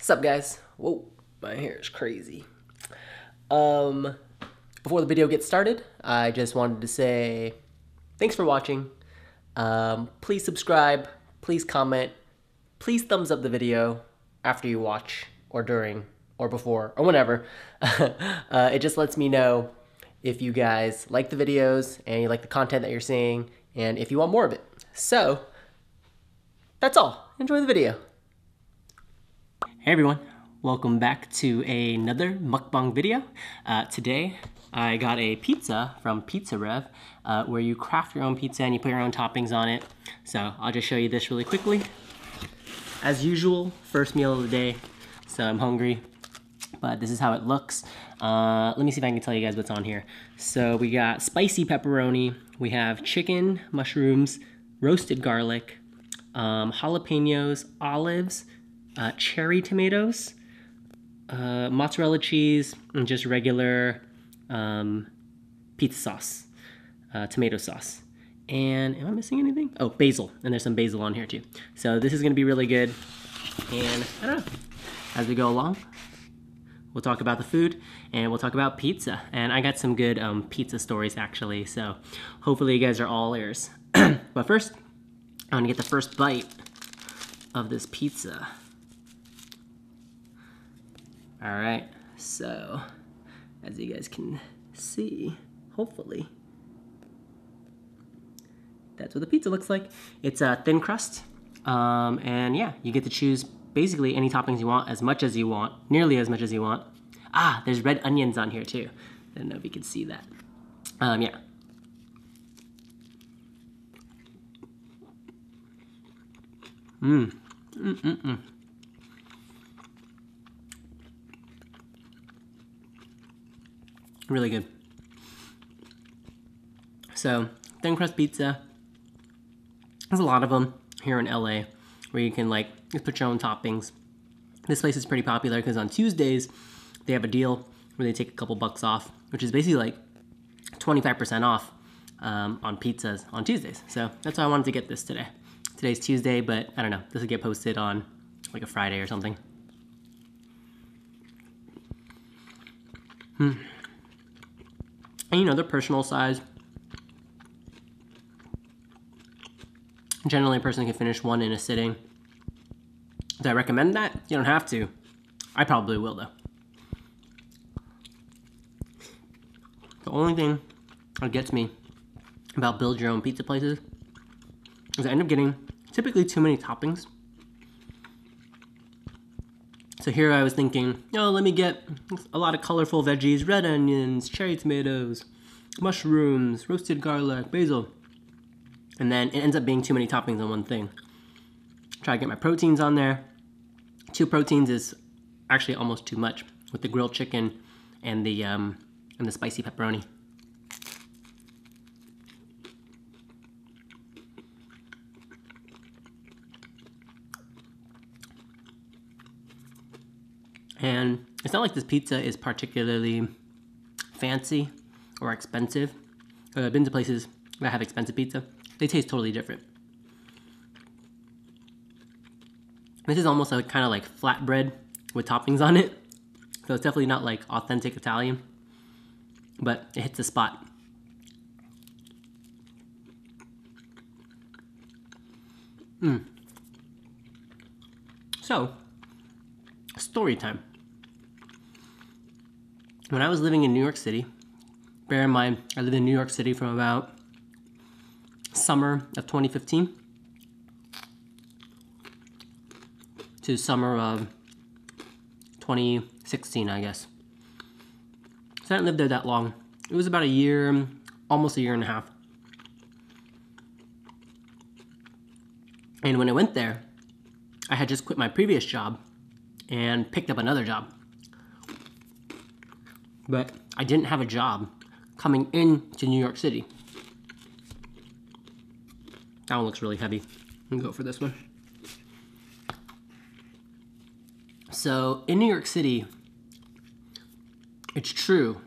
What's up, guys? Whoa, my hair is crazy. Before the video gets started, I just wanted to say thanks for watching. Please subscribe, please comment, please thumbs up the video after you watch, or during, or before, or whenever. It just lets me know if you guys like the videos and you like the content that you're seeing, and if you want more of it. So, that's all. Enjoy the video. Hey everyone, welcome back to another mukbang video. Today I got a pizza from Pizza Rev, where you craft your own pizza and you put your own toppings on it. So I'll just show you this really quickly. As usual, first meal of the day, so I'm hungry, but this is how it looks. Let me see if I can tell you guys what's on here. So we got spicy pepperoni, we have chicken, mushrooms, roasted garlic, jalapenos, olives, cherry tomatoes, mozzarella cheese, and just regular pizza sauce, tomato sauce. And am I missing anything? Oh, basil, and there's some basil on here too. So this is gonna be really good. And I don't know, as we go along, we'll talk about the food and we'll talk about pizza. And I got some good pizza stories actually, so hopefully you guys are all ears. But first, I'm gonna get the first bite of this pizza. All right, so as you guys can see, hopefully, that's what the pizza looks like. It's a thin crust, and yeah, you get to choose basically any toppings you want, as much as you want, nearly as much as you want. Ah, there's red onions on here too. I don't know if you can see that. Yeah. Really good. So, thin crust pizza. There's a lot of them here in LA where you can just put your own toppings. This place is pretty popular because on Tuesdays they have a deal where they take a couple bucks off, which is basically like 25% off on pizzas on Tuesdays. So that's why I wanted to get this today. Today's Tuesday, but I don't know, this will get posted on like a Friday or something. And you know, they're personal size. Generally, a person can finish one in a sitting. Do I recommend that? You don't have to. I probably will, though. The only thing that gets me about build your own pizza places is I end up getting typically too many toppings. So here I was thinking, oh, let me get a lot of colorful veggies, red onions, cherry tomatoes, mushrooms, roasted garlic, basil. And then it ends up being too many toppings on one thing. Try to get my proteins on there. 2 proteins is actually almost too much with the grilled chicken and the spicy pepperoni. And it's not like this pizza is particularly fancy or expensive. I've been to places that have expensive pizza. They taste totally different. This is almost kind of like flatbread with toppings on it. So it's definitely not like authentic Italian, but it hits the spot. So, story time. When I was living in New York City, bear in mind, I lived in New York City from about summer of 2015 to summer of 2016, I guess. So I didn't live there that long. It was about a year, almost a year and a half. And when I went there, I had just quit my previous job and picked up another job. But I didn't have a job coming into New York City. That one looks really heavy. I'm gonna go for this one. So in New York City, it's true.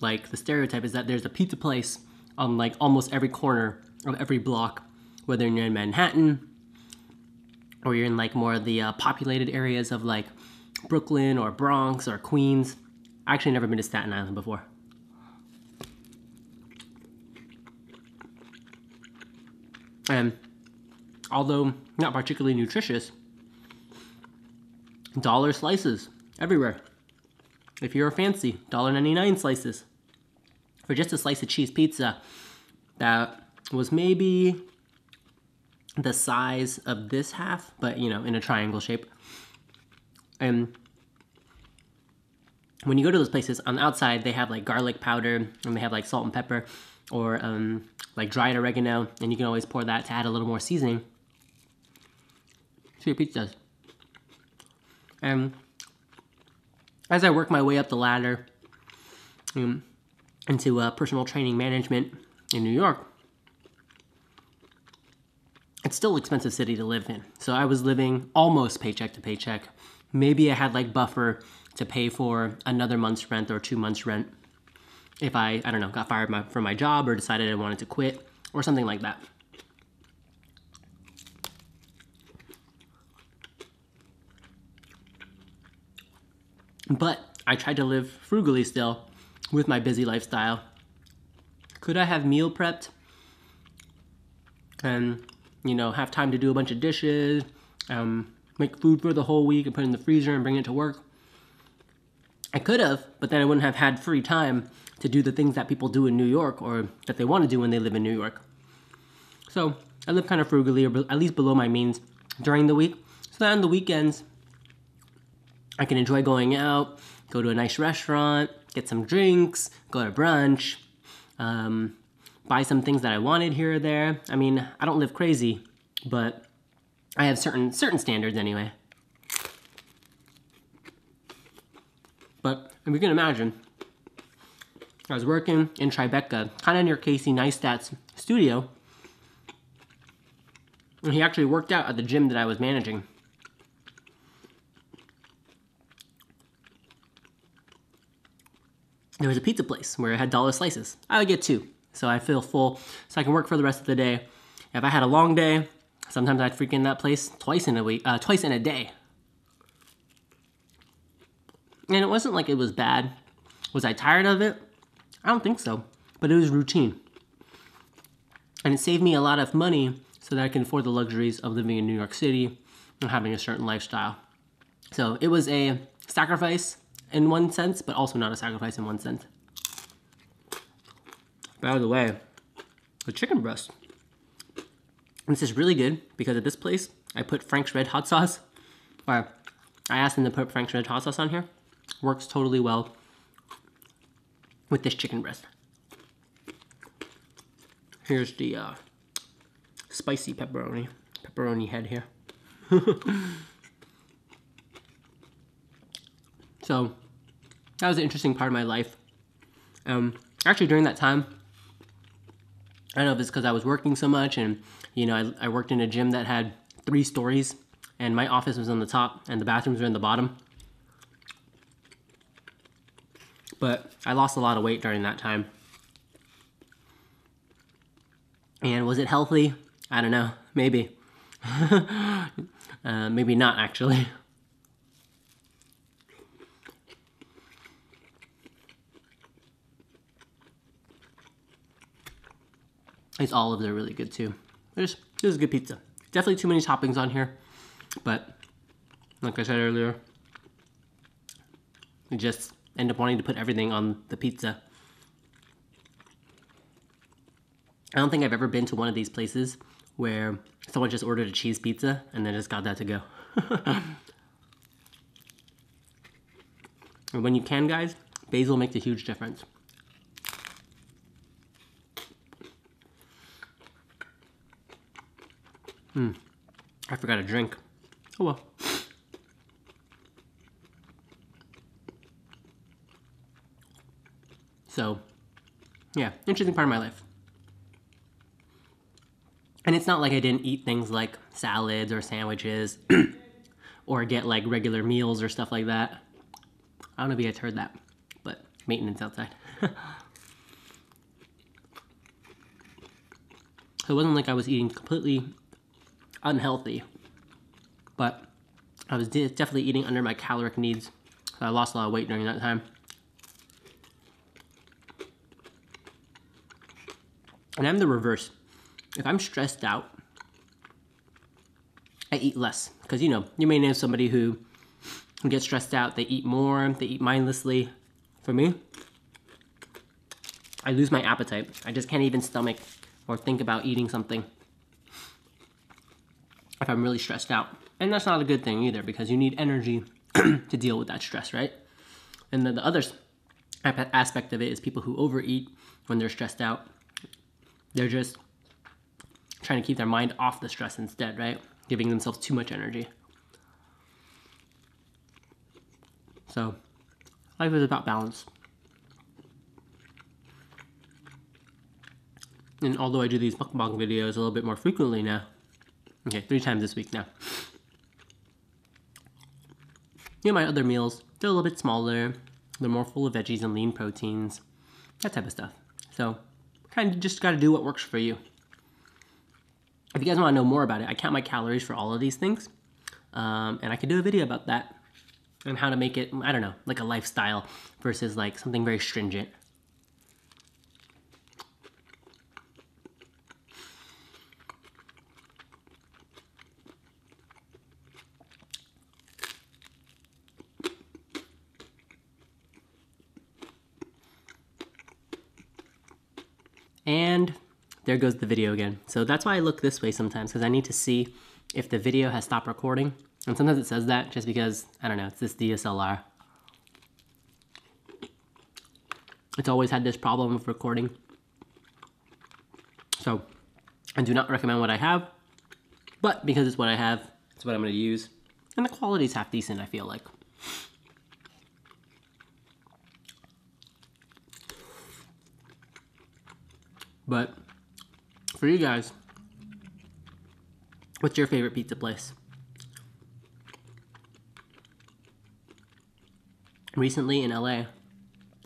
Like the stereotype is that there's a pizza place on like almost every corner of every block, whether you're in Manhattan or you're in like more of the populated areas of like Brooklyn or Bronx or Queens. I actually never been to Staten Island before. And although not particularly nutritious, dollar slices everywhere. If you're fancy, $1.99 slices for just a slice of cheese pizza that was maybe the size of this half, but you know, in a triangle shape. And when you go to those places, on the outside they have like garlic powder and they have like salt and pepper or like dried oregano, and you can always pour that to add a little more seasoning to your pizzas. And as I work my way up the ladder into personal training management in New York, it's still an expensive city to live in. So I was living almost paycheck to paycheck. Maybe I had like buffer to pay for another month's rent or 2 months' rent if I don't know, got fired from my job or decided I wanted to quit or something like that. But I tried to live frugally still with my busy lifestyle. Could I have meal prepped and, you know, have time to do a bunch of dishes, make food for the whole week and put it in the freezer and bring it to work? I could have, but then I wouldn't have had free time to do the things that people do in New York or that they want to do when they live in New York. So I live kind of frugally, or at least below my means during the week, so that on the weekends I can enjoy going out, go to a nice restaurant, get some drinks, go to brunch, buy some things that I wanted here or there. I mean, I don't live crazy, but I have certain standards anyway. But if you can imagine, I was working in Tribeca, kind of near Casey Neistat's studio, and he actually worked out at the gym that I was managing. There was a pizza place where it had dollar slices. I would get 2, so I feel full, so I can work for the rest of the day. If I had a long day, sometimes I'd freak in that place twice in a day. And it wasn't like it was bad. Was I tired of it? I don't think so, but it was routine. And it saved me a lot of money so that I can afford the luxuries of living in New York City and having a certain lifestyle. So it was a sacrifice in one sense, but also not a sacrifice in one sense. By the way, the chicken breast. This is really good because at this place, I put Frank's Red Hot Sauce. Or I asked them to put Frank's Red Hot Sauce on here. Works totally well with this chicken breast. Here's the spicy pepperoni head here. So that was an interesting part of my life. Actually, during that time, I don't know if it's because I was working so much, and you know, I worked in a gym that had 3 stories, and my office was on the top, and the bathrooms were in the bottom. But I lost a lot of weight during that time. And was it healthy? I don't know. Maybe. Maybe not, actually. These olives are really good too. This is a good pizza. Definitely too many toppings on here, but like I said earlier, we just end up wanting to put everything on the pizza. I don't think I've ever been to one of these places where someone just ordered a cheese pizza and then just got that to go. And when you can, guys, basil makes a huge difference. I forgot a drink. Oh well. So, yeah, interesting part of my life. And it's not like I didn't eat things like salads or sandwiches or get like regular meals or stuff like that. I don't know if you guys heard that, but maintenance outside. So it wasn't like I was eating completely unhealthy, but I was definitely eating under my caloric needs. So I lost a lot of weight during that time. And I'm the reverse. If I'm stressed out, I eat less. Because, you know, you may know somebody who gets stressed out, they eat more, they eat mindlessly. For me, I lose my appetite. I just can't even stomach or think about eating something if I'm really stressed out. And that's not a good thing either, because you need energy to deal with that stress, right? And then the other aspect of it is people who overeat when they're stressed out. They're just trying to keep their mind off the stress instead, right? Giving themselves too much energy. So, life is about balance. And although I do these mukbang videos a little bit more frequently now, okay, 3 times this week now. You know, my other meals, they're a little bit smaller. They're more full of veggies and lean proteins. That type of stuff. So, kind of just got to do what works for you. If you guys want to know more about it, I count my calories for all of these things. And I could do a video about that. And how to make it, I don't know, like a lifestyle versus like something very stringent. And there goes the video again. So that's why I look this way sometimes, because I need to see if the video has stopped recording. And sometimes it says that just because, I don't know, it's this DSLR. It's always had this problem of recording. So I do not recommend what I have, but because it's what I have, it's what I'm going to use. And the quality's half decent, I feel like. But for you guys, what's your favorite pizza place? Recently in LA, I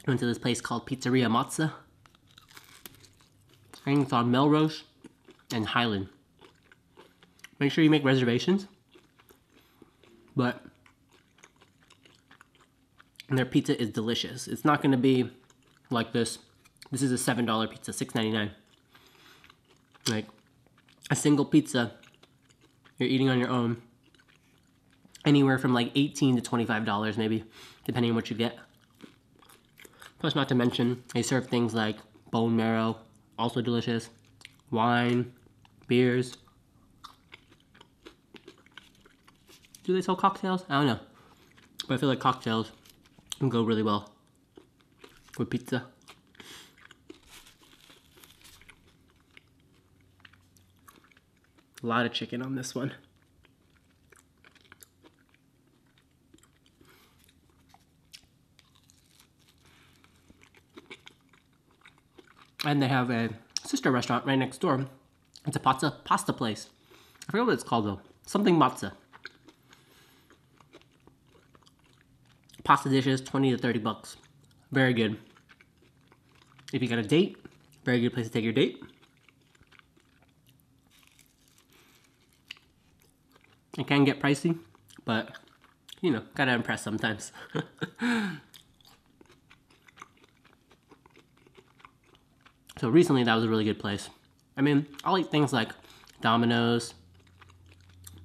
went to this place called Pizzeria Mozza. I think it's on Melrose and Highland. Make sure you make reservations. But their pizza is delicious. It's not going to be like this. This is a $7 pizza, $6.99. Like, a single pizza you're eating on your own, anywhere from like $18 to $25 maybe, depending on what you get. Plus, not to mention, they serve things like bone marrow, also delicious, wine, beers. Do they sell cocktails? I don't know. But I feel like cocktails can go really well with pizza. A lot of chicken on this one. And they have a sister restaurant right next door. It's a pasta place. I forget what it's called though. Something Mozza. Pasta dishes, 20 to 30 bucks. Very good. If you got a date, very good place to take your date. It can get pricey, but, you know, gotta impress sometimes. So recently, that was a really good place. I mean, I'll eat things like Domino's.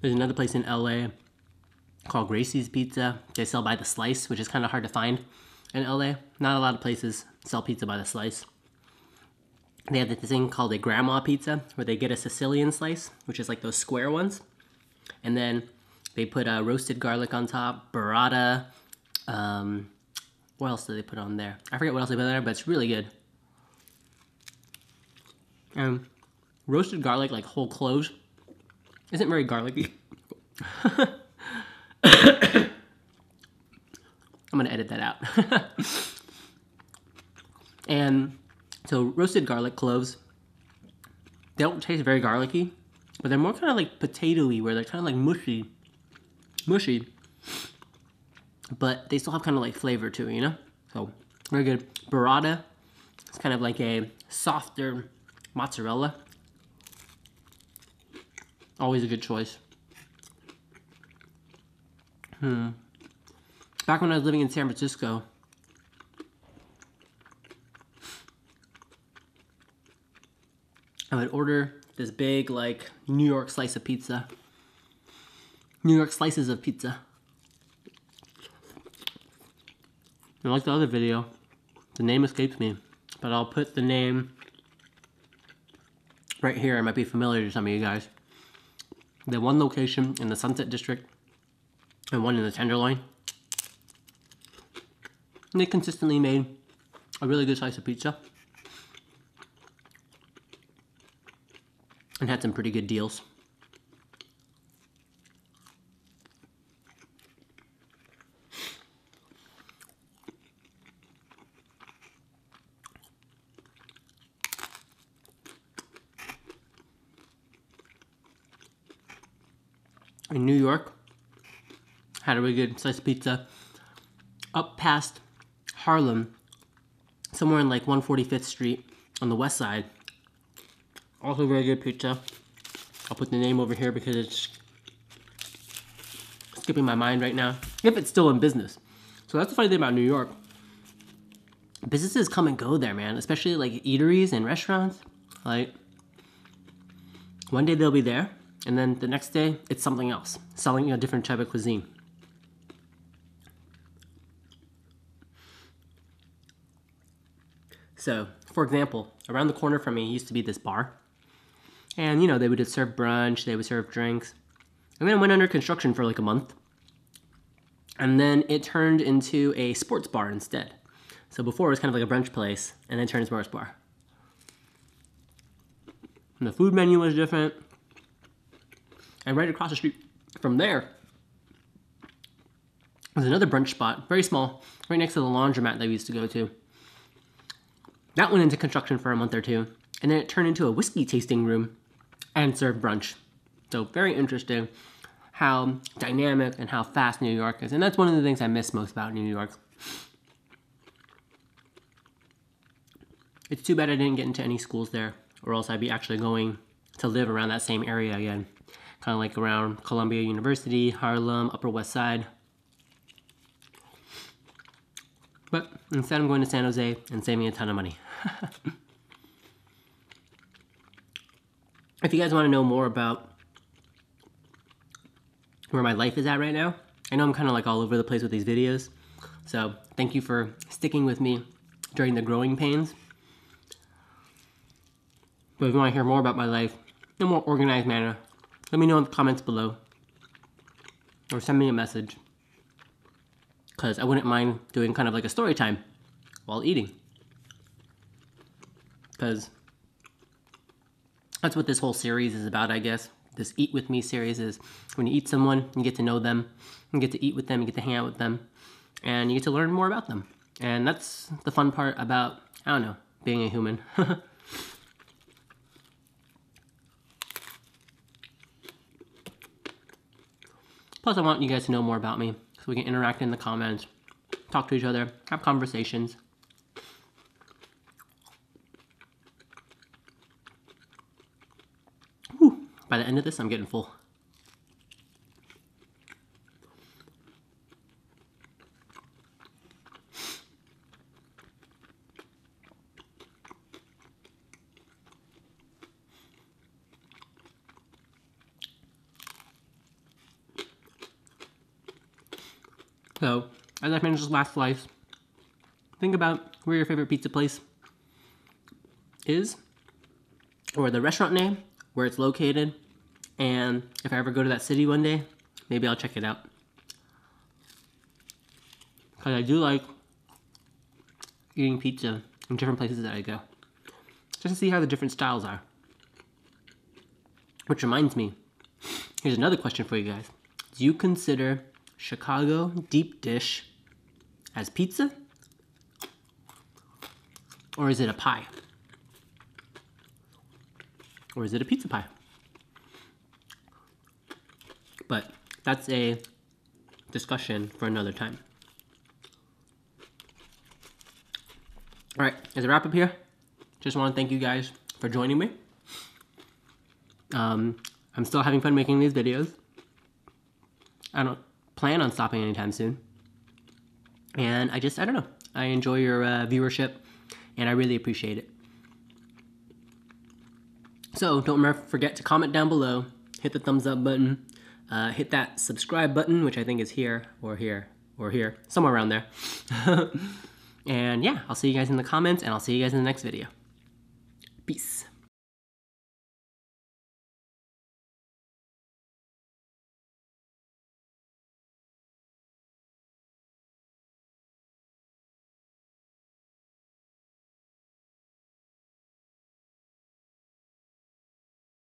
There's another place in LA called Gracie's Pizza. They sell by the slice, which is kind of hard to find in LA. Not a lot of places sell pizza by the slice. They have this thing called a grandma pizza, where they get a Sicilian slice, which is like those square ones. And then they put roasted garlic on top, burrata. What else do they put on there? I forget what else they put on there, but it's really good. Roasted garlic, like whole cloves, isn't very garlicky. I'm gonna edit that out. And so roasted garlic cloves, they don't taste very garlicky, but they're more kind of like potato-y, where they're kind of like mushy, but they still have kind of like flavor to it, you know? So, very good. Burrata, it's kind of like a softer mozzarella. Always a good choice. Back when I was living in San Francisco, I would order this big, like, New York slice of pizza. New York slices of pizza. And like the other video, the name escapes me, but I'll put the name right here. It might be familiar to some of you guys. The one location in the Sunset District and one in the Tenderloin. And they consistently made a really good slice of pizza. And had some pretty good deals. In New York, had a really good slice of pizza up past Harlem, somewhere in like 145th Street on the west side. Also very good pizza. I'll put the name over here because it's skipping my mind right now, if it's still in business. So that's the funny thing about New York. Businesses come and go there, man, especially like eateries and restaurants. Like, one day they'll be there, and then the next day, it's something else, selling a different type of cuisine. So, for example, around the corner from me used to be this bar. And, you know, they would serve brunch, they would serve drinks. And then it went under construction for like a month. And then it turned into a sports bar instead. So before it was kind of like a brunch place, and then it turned into a sports bar. And the food menu was different. And right across the street from there was another brunch spot, very small, right next to the laundromat that we used to go to. That went into construction for a month or two, and then it turned into a whiskey tasting room and served brunch. So very interesting how dynamic and how fast New York is. And that's one of the things I miss most about New York. It's too bad I didn't get into any schools there, or else I'd be actually going to live around that same area again. Kind of like around Columbia University, Harlem, Upper West Side. But instead I'm going to San Jose and saving a ton of money. If you guys want to know more about where my life is at right now, I know I'm kind of like all over the place with these videos. So thank you for sticking with me during the growing pains. But if you want to hear more about my life in a more organized manner, let me know in the comments below. Or send me a message. Because I wouldn't mind doing kind of like a story time while eating. Because that's what this whole series is about, I guess. This Eat With Me series is when you eat someone, you get to know them, you get to eat with them, you get to hang out with them, and you get to learn more about them. And that's the fun part about, I don't know, being a human. Plus, I want you guys to know more about me, so we can interact in the comments, talk to each other, have conversations. Whew. By the end of this, I'm getting full. So, as I finish this last slice, think about where your favorite pizza place is, or the restaurant name, where it's located, and if I ever go to that city one day, maybe I'll check it out. Because I do like eating pizza in different places that I go, just to see how the different styles are. Which reminds me, here's another question for you guys. Do you consider Chicago deep dish as pizza? Or is it a pie? Or is it a pizza pie? But that's a discussion for another time. Alright, as a wrap up here, just want to thank you guys for joining me. I'm still having fun making these videos. plan on stopping anytime soon. And I don't know. I enjoy your viewership, and I really appreciate it. So don't forget to comment down below, hit the thumbs up button, hit that subscribe button, which I think is here, or here, or here, somewhere around there. And yeah, I'll see you guys in the comments, and I'll see you guys in the next video. Peace.